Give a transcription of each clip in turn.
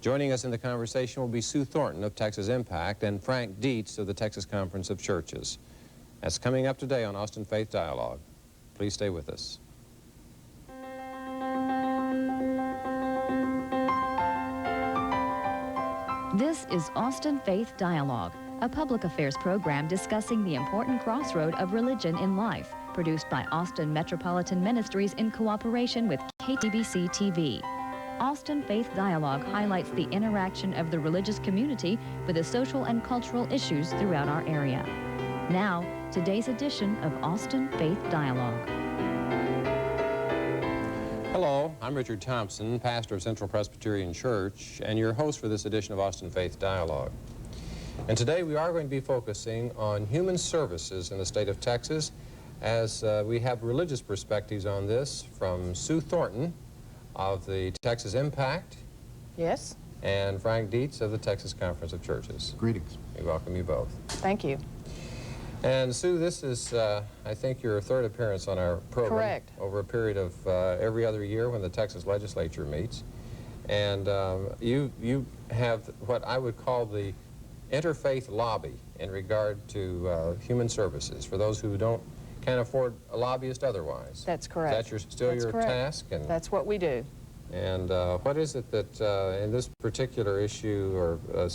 Joining us in the conversation will be Sue Thornton of Texas Impact and Frank Dietz of the Texas Conference of Churches. That's coming up today on Austin Faith Dialogue. Please stay with us. This is Austin Faith Dialogue, a public affairs program discussing the important crossroad of religion in life, produced by Austin Metropolitan Ministries in cooperation with KTBC TV. Austin Faith Dialogue highlights the interaction of the religious community with the social and cultural issues throughout our area. Now, today's edition of Austin Faith Dialogue. Hello, I'm Richard Thompson, pastor of Central Presbyterian Church, and your host for this edition of Austin Faith Dialogue. And today we are going to be focusing on human services in the state of Texas, as we have religious perspectives on this from Sue Thornton of the Texas Impact. Yes. And Frank Dietz of the Texas Conference of Churches. Greetings. We welcome you both. Thank you. And Sue, this is, I think, your third appearance on our program. Correct. Over a period of every other year when the Texas legislature meets. And you have what I would call the interfaith lobby in regard to human services for those who can't afford a lobbyist otherwise. That's correct. Is that still your task? And that's what we do. And what is it that in this particular issue or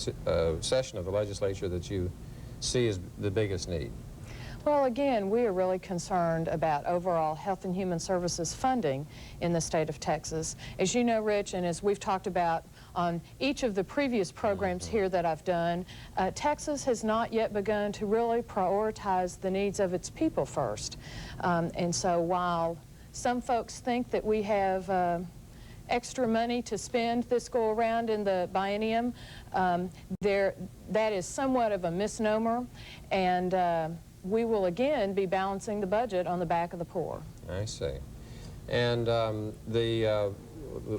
session of the legislature that you see as the biggest need? Well, again, we are really concerned about overall health and human services funding in the state of Texas. As you know, Rich, and as we've talked about on each of the previous programs here that I've done, Texas has not yet begun to really prioritize the needs of its people first. And so while some folks think that we have extra money to spend this go around in the biennium, that is somewhat of a misnomer, and we will again be balancing the budget on the back of the poor. I see. And the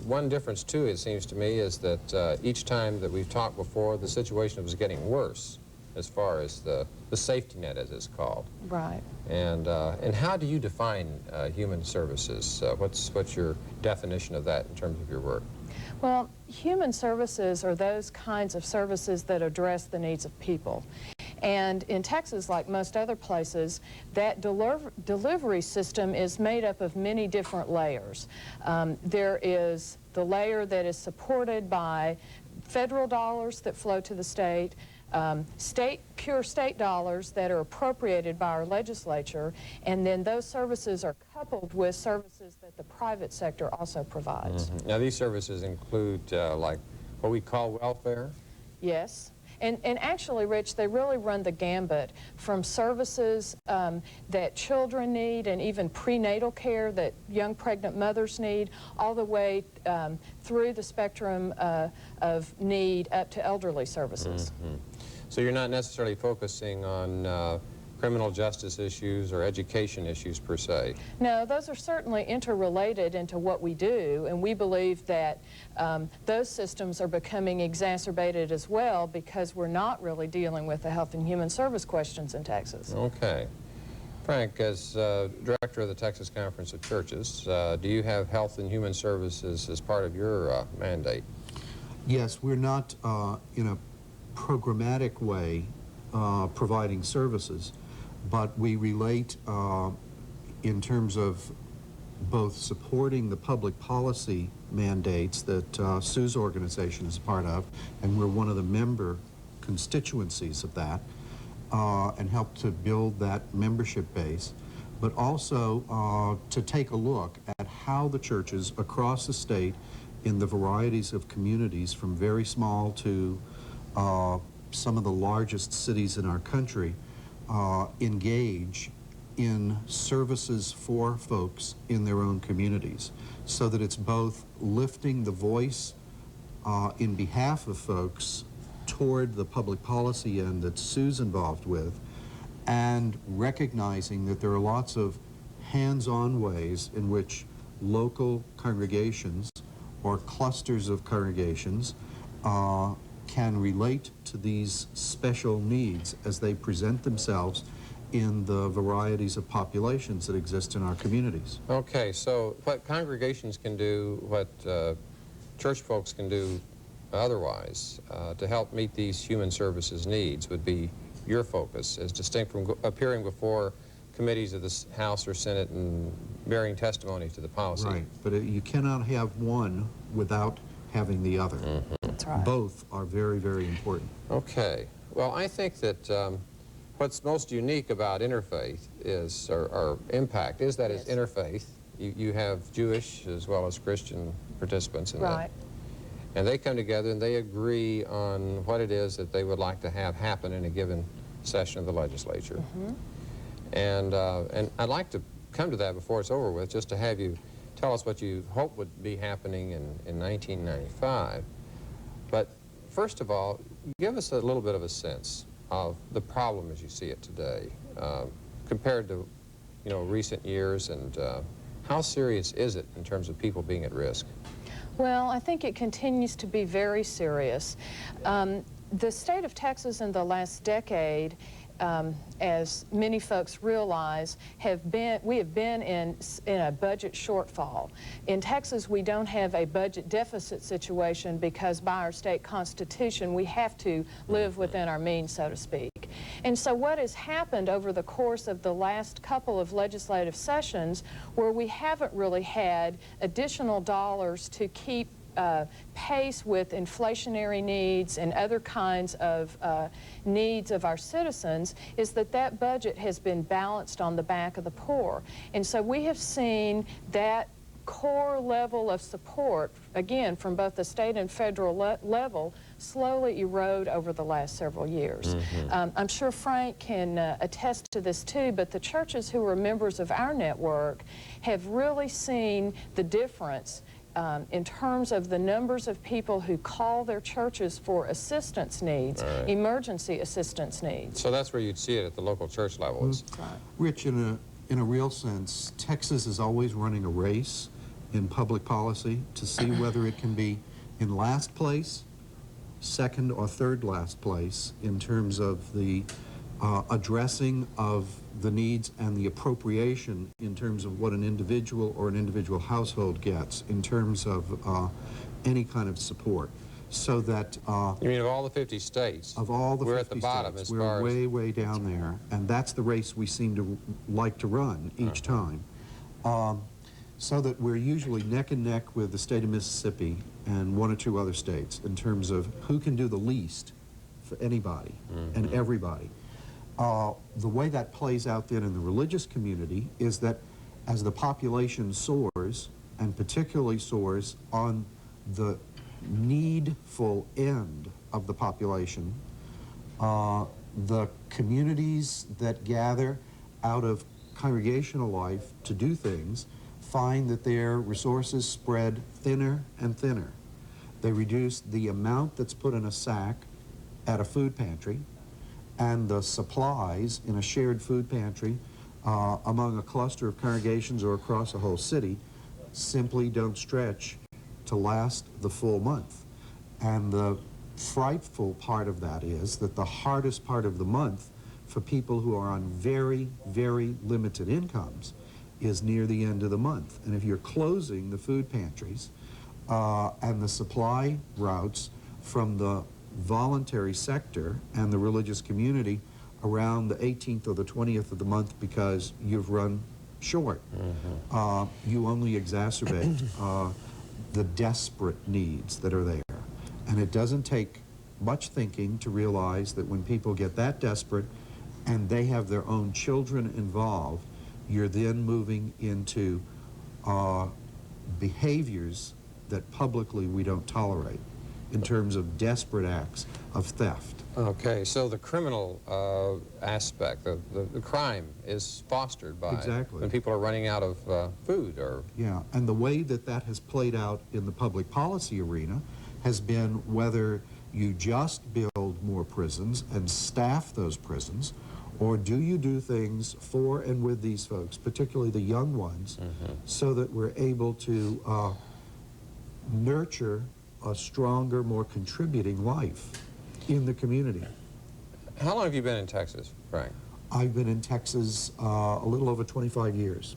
one difference too, it seems to me, is that each time that we've talked before, the situation was getting worse as far as the safety net, as it's called. Right. And how do you define human services? What's your definition of that in terms of your work? Well, human services are those kinds of services that address the needs of people. And in Texas, like most other places, that delivery system is made up of many different layers. There is the layer that is supported by federal dollars that flow to the state, pure state dollars that are appropriated by our legislature, and then those services are coupled with services that the private sector also provides. Mm-hmm. Now, these services include like what we call welfare? Yes. And actually, Rich, they really run the gambit from services that children need and even prenatal care that young pregnant mothers need, all the way through the spectrum of need up to elderly services. Mm-hmm. So you're not necessarily focusing on criminal justice issues or education issues per se? No, those are certainly interrelated into what we do, and we believe that those systems are becoming exacerbated as well because we're not really dealing with the health and human service questions in Texas. Okay. Frank, as director of the Texas Conference of Churches, do you have health and human services as part of your mandate? Yes, we're not in a programmatic way providing services, but we relate in terms of both supporting the public policy mandates that Sue's organization is part of, and we're one of the member constituencies of that, and help to build that membership base, but also to take a look at how the churches across the state in the varieties of communities from very small to some of the largest cities in our country engage in services for folks in their own communities, so that it's both lifting the voice in behalf of folks toward the public policy end that Sue's involved with, and recognizing that there are lots of hands-on ways in which local congregations or clusters of congregations can relate to these special needs as they present themselves in the varieties of populations that exist in our communities. Okay, so what congregations can do, what church folks can do otherwise to help meet these human services needs would be your focus, as distinct from appearing before committees of the House or Senate and bearing testimony to the policy. Right, but you cannot have one without having the other. That's right. Both are very, very important. Okay. Well, I think that what's most unique about interfaith is, or impact, is that it's interfaith. You have Jewish as well as Christian participants in that. Right. And they come together and they agree on what it is that they would like to have happen in a given session of the legislature. And I'd like to come to that before it's over with, just to have you tell us what you hope would be happening in 1995. But first of all, give us a little bit of a sense of the problem as you see it today, compared to, recent years, and how serious is it in terms of people being at risk? Well, I think it continues to be very serious. The state of Texas in the last decade, as many folks realize, we have been in a budget shortfall. In Texas, we don't have a budget deficit situation because by our state constitution, we have to live within our means, so to speak. And so what has happened over the course of the last couple of legislative sessions, where we haven't really had additional dollars to keep pace with inflationary needs and other kinds of needs of our citizens, is that budget has been balanced on the back of the poor. And so we have seen that core level of support, again, from both the state and federal level, slowly erode over the last several years. I'm sure Frank can attest to this too, but the churches who are members of our network have really seen the difference in terms of the numbers of people who call their churches for assistance needs, emergency assistance needs. So that's where you'd see it at the local church levels. Rich, in a real sense, Texas is always running a race in public policy to see whether it can be in last place, second or third last place in terms of the addressing of the needs and the appropriation in terms of what an individual or an individual household gets in terms of any kind of support. So that You mean of all the 50 states? of all the we're 50 at the bottom states, as far we're as... way, way down there, and that's the race we seem to like to run each time. So that we're usually neck and neck with the state of Mississippi and one or two other states in terms of who can do the least for anybody and everybody. The way that plays out then in the religious community is that as the population soars, and particularly soars on the needful end of the population, the communities that gather out of congregational life to do things find that their resources spread thinner and thinner. They reduce the amount that's put in a sack at a food pantry, and the supplies in a shared food pantry among a cluster of congregations or across a whole city simply don't stretch to last the full month. And the frightful part of that is that the hardest part of the month for people who are on very, very limited incomes is near the end of the month. And if you're closing the food pantries and the supply routes from the voluntary sector and the religious community around the 18th or the 20th of the month because you've run short, you only exacerbate the desperate needs that are there. And it doesn't take much thinking to realize that when people get that desperate and they have their own children involved, you're then moving into behaviors that publicly we don't tolerate in terms of desperate acts of theft. Okay, so the criminal aspect, the crime is fostered by Exactly. when people are running out of food or... Yeah, and the way that that has played out in the public policy arena has been whether you just build more prisons and staff those prisons, or do you do things for and with these folks, particularly the young ones, so that we're able to nurture a stronger, more contributing life in the community. How long have you been in Texas, Frank? I've been in Texas a little over 25 years.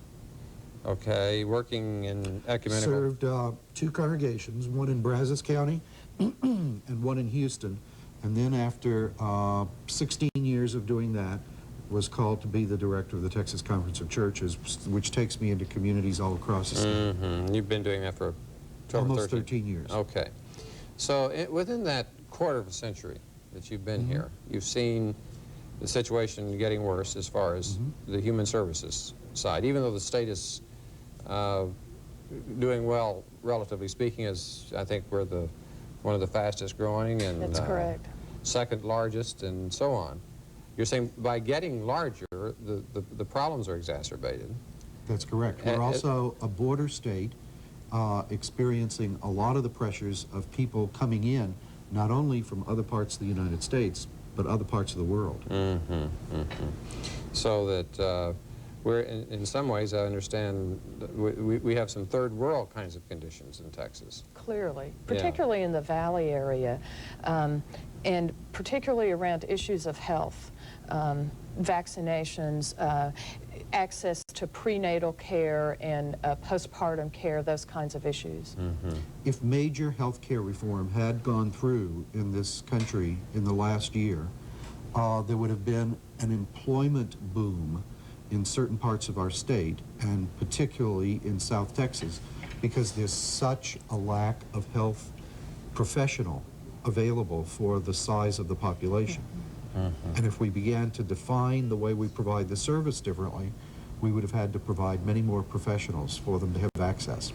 Okay, working in ecumenical... Served two congregations, one in Brazos County and one in Houston. And then after 16 years of doing that, was called to be the director of the Texas Conference of Churches, which takes me into communities all across the state. Mm-hmm. You've been doing that for 12 Almost 13 years. Okay. So within that quarter of a century that you've been here, you've seen the situation getting worse as far as the human services side, even though the state is doing well, relatively speaking, as I think we're one of the fastest growing and That's correct. second largest and so on. You're saying by getting larger, the problems are exacerbated. That's correct. We're also a border state experiencing a lot of the pressures of people coming in, not only from other parts of the United States, but other parts of the world. So that we're, in some ways, I understand, we have some third world kinds of conditions in Texas. Clearly, particularly in the Valley area, and particularly around issues of health, vaccinations, access to prenatal care and postpartum care, those kinds of issues. If major health care reform had gone through in this country in the last year, there would have been an employment boom in certain parts of our state, and particularly in South Texas, because there's such a lack of health professional available for the size of the population. And if we began to define the way we provide the service differently, we would have had to provide many more professionals for them to have access.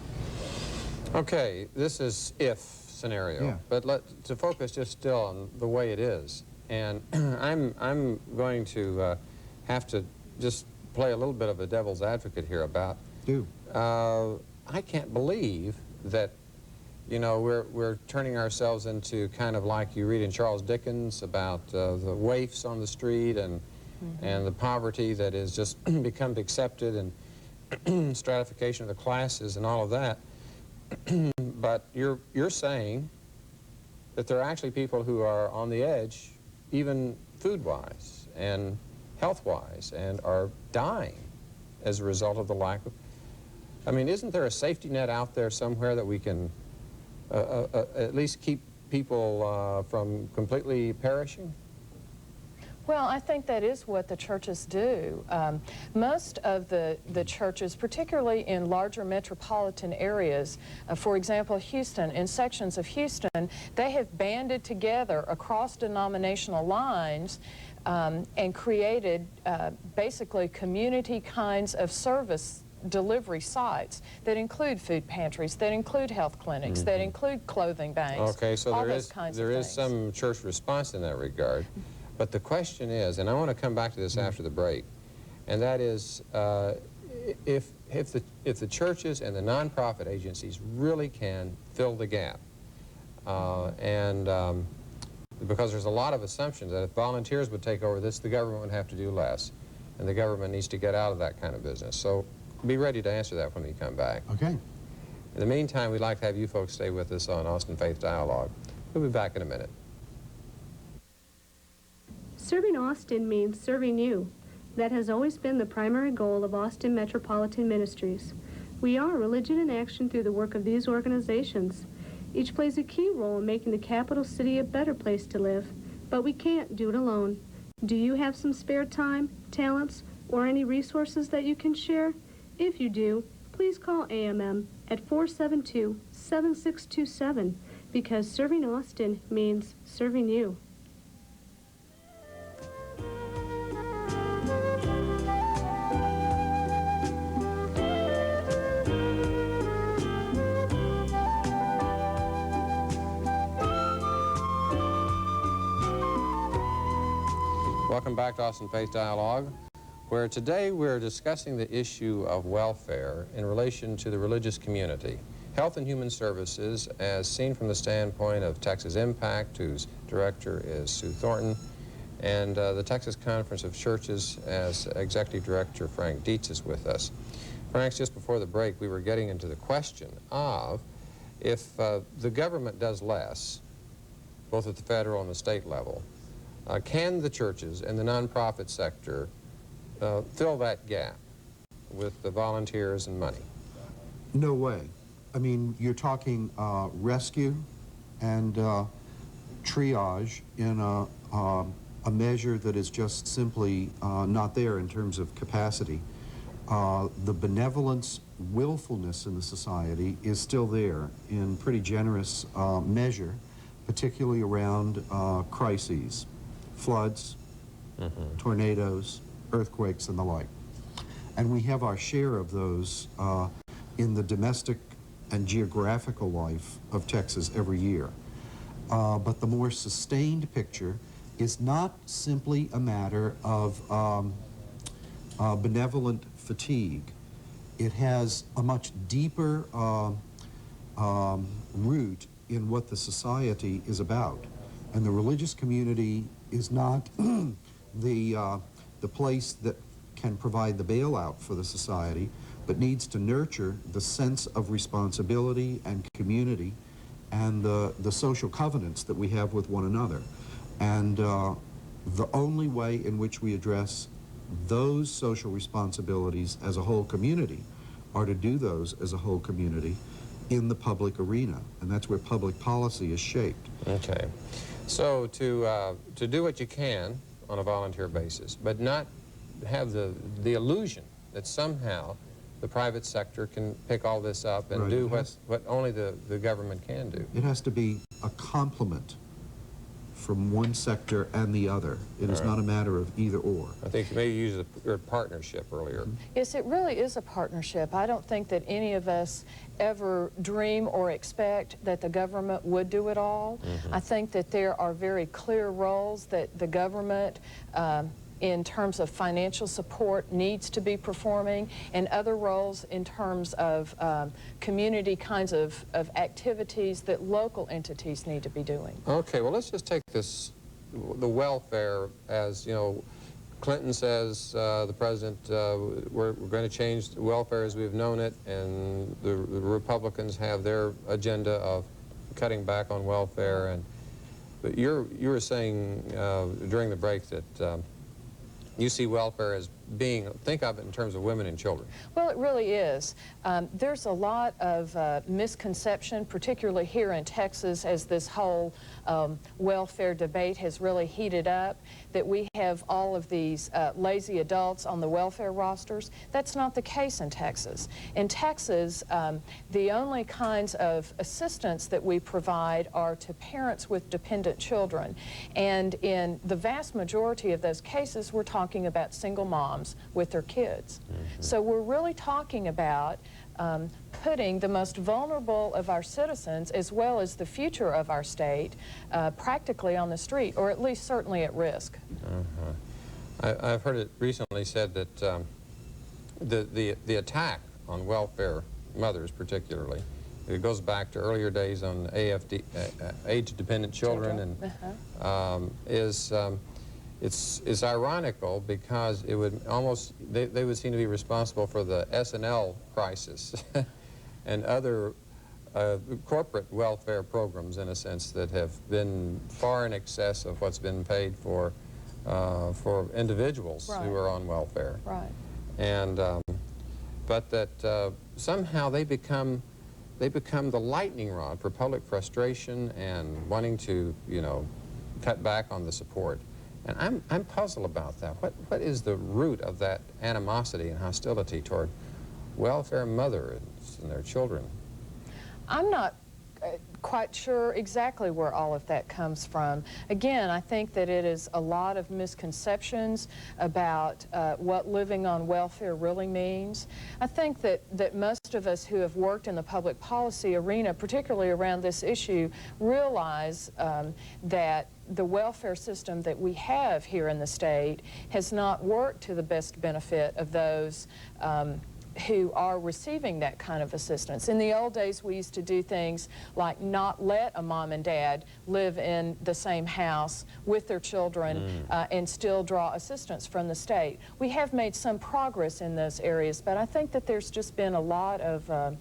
Okay, this is if scenario, Yeah. but to focus just still on the way it is. And I'm going to have to just play a little bit of a devil's advocate here about. Do. I can't believe that, you know, we're turning ourselves into kind of like you read in Charles Dickens about the waifs on the street and the poverty that is just become accepted and stratification of the classes and all of that. But you're saying that there are actually people who are on the edge, even food-wise and health-wise, and are dying as a result of the lack of... I mean, isn't there a safety net out there somewhere that we can at least keep people from completely perishing? Well, I think that is what the churches do. Most of the churches, particularly in larger metropolitan areas, for example, Houston, in sections of Houston, they have banded together across denominational lines and created basically community kinds of service delivery sites that include food pantries, that include health clinics, that include clothing banks. Okay, so all there those is kinds there of is things. some church response in that regard. But the question is, and I want to come back to this after the break, and that is, if the churches and the nonprofit agencies really can fill the gap, because there's a lot of assumptions that if volunteers would take over this, the government would have to do less, and the government needs to get out of that kind of business. So be ready to answer that when we come back. Okay. In the meantime, we'd like to have you folks stay with us on Austin Faith Dialogue. We'll be back in a minute. Serving Austin means serving you. That has always been the primary goal of Austin Metropolitan Ministries. We are religion in action through the work of these organizations. Each plays a key role in making the capital city a better place to live, but we can't do it alone. Do you have some spare time, talents, or any resources that you can share? If you do, please call AMM at 472-7627, because serving Austin means serving you. Welcome back to Austin Faith Dialogue, where today we're discussing the issue of welfare in relation to the religious community. Health and Human Services, as seen from the standpoint of Texas Impact, whose director is Sue Thornton, and the Texas Conference of Churches, as executive director Frank Dietz is with us. Frank, just before the break, we were getting into the question of if the government does less, both at the federal and the state level, can the churches and the nonprofit sector fill that gap with the volunteers and money? No way. I mean, you're talking rescue, and triage in a measure that is just simply not there in terms of capacity. The benevolence, willfulness in the society is still there in pretty generous measure, particularly around crises, floods, tornadoes, earthquakes, and the like. And we have our share of those in the domestic and geographical life of Texas every year. But the more sustained picture is not simply a matter of benevolent fatigue. It has a much deeper root in what the society is about. And the religious community is not the place that can provide the bailout for the society, but needs to nurture the sense of responsibility and community and the social covenants that we have with one another. And the only way in which we address those social responsibilities as a whole community are to do those as a whole community in the public arena, and that's where public policy is shaped. Okay. So to do what you can on a volunteer basis, but not have the illusion that somehow the private sector can pick all this up and do what only the government can do. It has to be a complement from one sector and the other. It is not a matter of either or. I think you maybe used the word partnership earlier. Yes, it really is a partnership. I don't think that any of us ever dream or expect that the government would do it all. I think that there are very clear roles that the government in terms of financial support needs to be performing, and other roles in terms of community kinds of activities that local entities need to be doing. Okay, well, let's just take this, the welfare, as, you know, Clinton says, the president, we're going to change welfare as we've known it, and the Republicans have their agenda of cutting back on welfare. But you were saying during the break that you see welfare as being, think of it in terms of women and children. Well, it really is. There's a lot of misconception, particularly here in Texas, as this whole welfare debate has really heated up, that we have all of these lazy adults on the welfare rosters. That's not the case in Texas. In Texas, the only kinds of assistance that we provide are to parents with dependent children. And in the vast majority of those cases, we're talking about single moms with their kids. So we're really talking about putting the most vulnerable of our citizens, as well as the future of our state, practically on the street, or at least certainly at risk. I've heard it recently said that the attack on welfare mothers particularly, it goes back to earlier days on AFD, age-dependent children, and it's ironical because it would almost, they would seem to be responsible for the S&L crisis and other corporate welfare programs, in a sense, that have been far in excess of what's been paid for individuals who are on welfare. Right. And but that somehow they become the lightning rod for public frustration and wanting to, you know, cut back on the support. And I'm puzzled about that. What is the root of that animosity and hostility toward welfare mothers and their children? I'm not quite sure exactly where all of that comes from. Again, I think that it is a lot of misconceptions about what living on welfare really means. I think that most of us who have worked in the public policy arena, particularly around this issue, realize that the welfare system that we have here in the state has not worked to the best benefit of those who are receiving that kind of assistance. In the old days, we used to do things like not let a mom and dad live in the same house with their children and still draw assistance from the state. We have made some progress in those areas, but I think that there's just been a lot of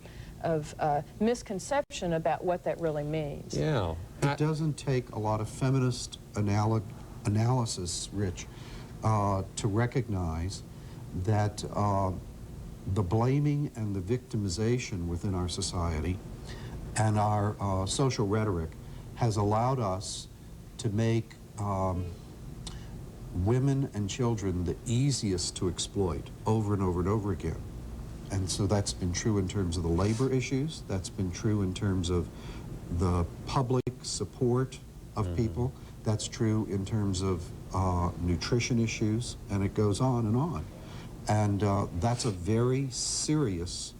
misconception about what that really means. Yeah. It doesn't take a lot of feminist analysis, Rich, to recognize that the blaming and the victimization within our society and our social rhetoric has allowed us to make women and children the easiest to exploit over and over and over again. And so that's been true in terms of the labor issues, that's been true in terms of the public support of people, that's true in terms of nutrition issues, and it goes on and on. And that's a very serious,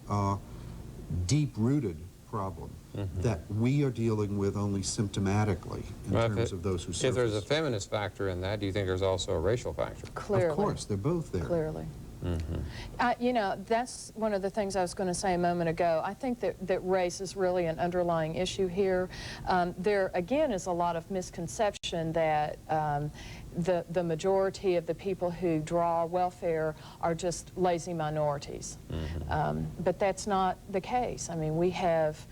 deep-rooted problem that we are dealing with only symptomatically in Well, terms of those who surface. If there's a feminist factor in that, do you think there's also a racial factor? Clearly. Of course, they're both there. Clearly. You know, that's one of the things I was going to say a moment ago. I think that race is really an underlying issue here. There, again, is a lot of misconception that the majority of the people who draw welfare are just lazy minorities. But that's not the case. I mean, we have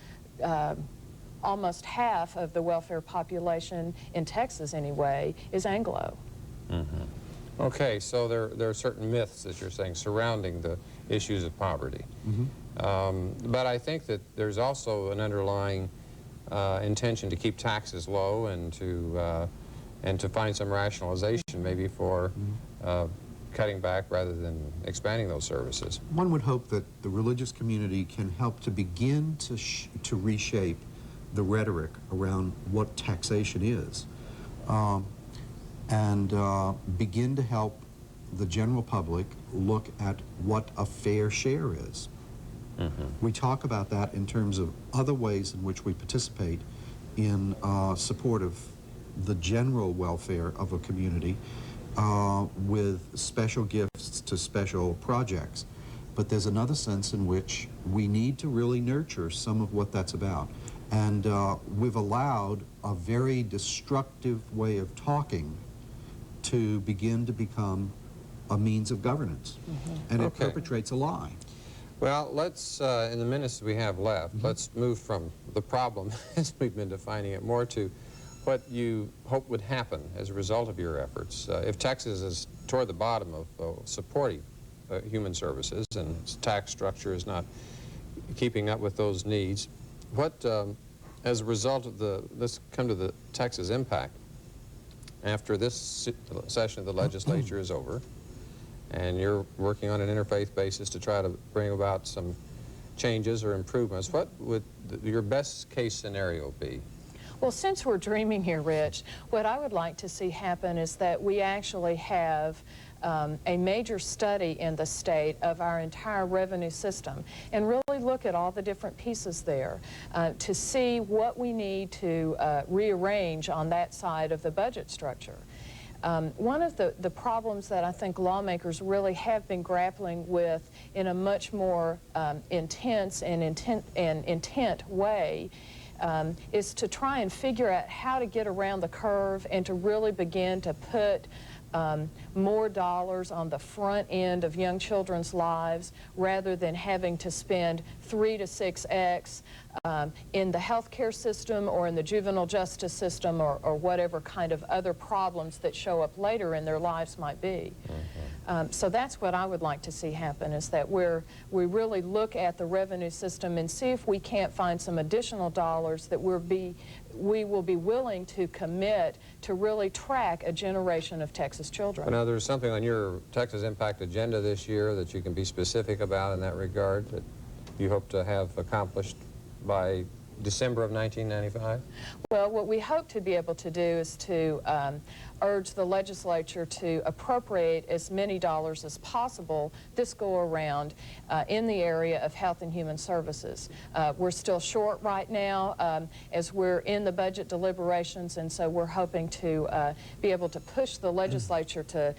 almost half of the welfare population in Texas, anyway, is Anglo. Okay, so there are certain myths that you're saying surrounding the issues of poverty. But I think that there's also an underlying intention to keep taxes low and to find some rationalization maybe for cutting back rather than expanding those services. One would hope that the religious community can help to begin to reshape the rhetoric around what taxation is. And begin to help the general public look at what a fair share is. We talk about that in terms of other ways in which we participate in support of the general welfare of a community with special gifts to special projects. But there's another sense in which we need to really nurture some of what that's about. And we've allowed a very destructive way of talking to begin to become a means of governance. And it perpetrates a lie. Well, let's, in the minutes we have left, let's move from the problem, as we've been defining it, more to what you hope would happen as a result of your efforts. If Texas is toward the bottom of supporting human services and its tax structure is not keeping up with those needs, what, as a result of let's come to the Texas impact. After this session of the legislature is over, and you're working on an interfaith basis to try to bring about some changes or improvements, what would your best case scenario be? Well, since we're dreaming here, Rich, what I would like to see happen is that we actually have a major study in the state of our entire revenue system and really look at all the different pieces there to see what we need to rearrange on that side of the budget structure. One of the problems that I think lawmakers really have been grappling with in a much more intense and intent way is to try and figure out how to get around the curve and to really begin to put more dollars on the front end of young children's lives rather than having to spend 3 to 6x in the healthcare system or in the juvenile justice system or whatever kind of other problems that show up later in their lives might be. So that's what I would like to see happen, is that we really look at the revenue system and see if we can't find some additional dollars that we will be willing to commit to really track a generation of Texas children. Now, there's something on your Texas Impact agenda this year that you can be specific about in that regard that you hope to have accomplished by December of 1995? Well, what we hope to be able to do is to urge the legislature to appropriate as many dollars as possible this go-around in the area of health and human services. We're still short right now as we're in the budget deliberations, and so we're hoping to be able to push the legislature to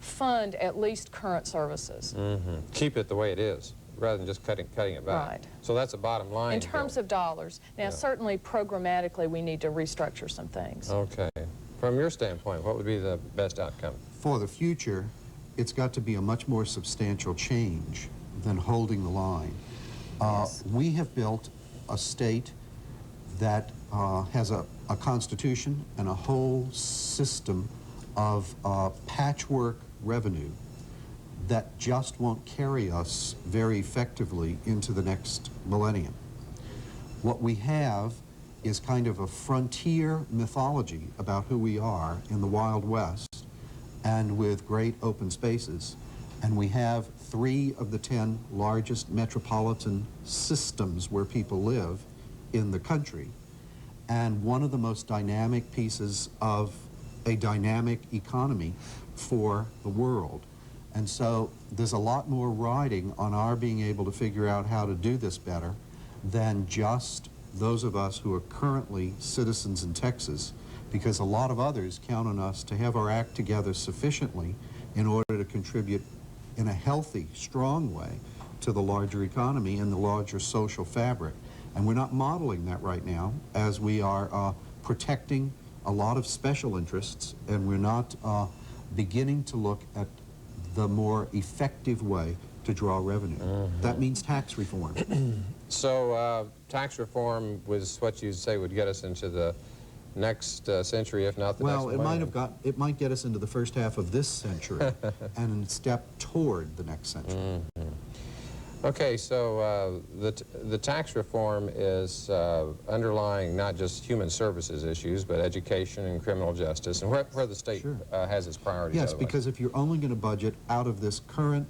fund at least current services. Keep it the way it is, rather than just cutting it back. Right. So that's a bottom line. In terms of dollars. Now, certainly programmatically, we need to restructure some things. Okay. From your standpoint, what would be the best outcome? For the future, it's got to be a much more substantial change than holding the line. We have built a state that has a constitution and a whole system of patchwork revenue that just won't carry us very effectively into the next millennium. What we have is kind of a frontier mythology about who we are in the Wild West, and with great open spaces. And we have 3 of the 10 largest metropolitan systems where people live in the country, and one of the most dynamic pieces of a dynamic economy for the world. And so there's a lot more riding on our being able to figure out how to do this better than just those of us who are currently citizens in Texas, because a lot of others count on us to have our act together sufficiently in order to contribute in a healthy, strong way to the larger economy and the larger social fabric. And we're not modeling that right now, as we are protecting a lot of special interests, and we're not beginning to look at the more effective way to draw revenue. That means tax reform. So tax reform was what you'd say would get us into the next century, if not the next Well, millennium. it might get us into the first half of this century and a step toward the next century. Okay, so the tax reform is underlying not just human services issues, but education and criminal justice, and where the state Sure. has its priorities. Yes, otherwise. because if you're only going to budget out of this current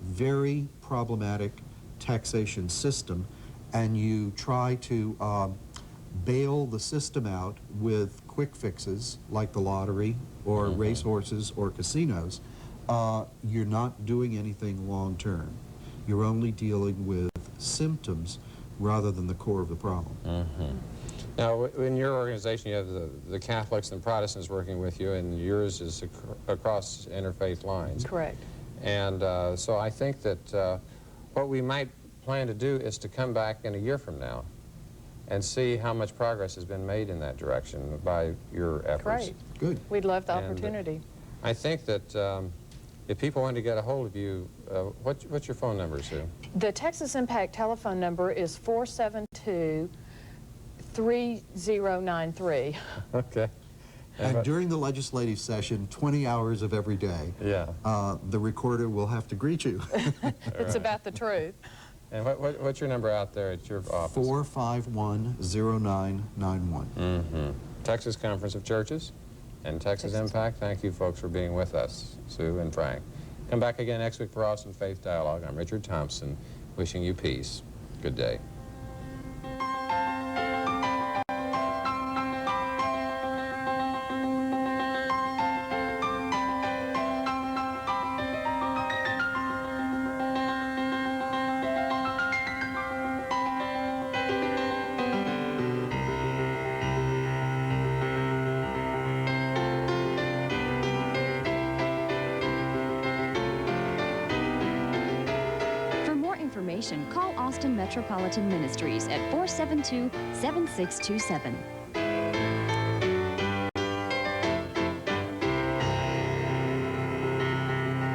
very problematic taxation system, and you try to bail the system out with quick fixes like the lottery or racehorses or casinos, you're not doing anything long term. You're only dealing with symptoms rather than the core of the problem. Now, in your organization, you have the Catholics and Protestants working with you, and yours is across interfaith lines. Correct. And so I think that what we might plan to do is to come back in a year from now and see how much progress has been made in that direction by your efforts. Great. Good. We'd love the And, opportunity. I think that if people want to get a hold of you, what's your phone number, Sue? The Texas Impact telephone number is 472-3093. Okay. And during the legislative session, 20 hours of every day, Yeah. the recorder will have to greet you. It's about the truth. And what's your number out there at your office? 451-0991. Texas Conference of Churches and Texas Impact. Thank you, folks, for being with us, Sue and Frank. Come back again next week for Austin Faith Dialogue. I'm Richard Thompson, wishing you peace. Good day. For more information, call Austin Metropolitan Ministries at 472-7627.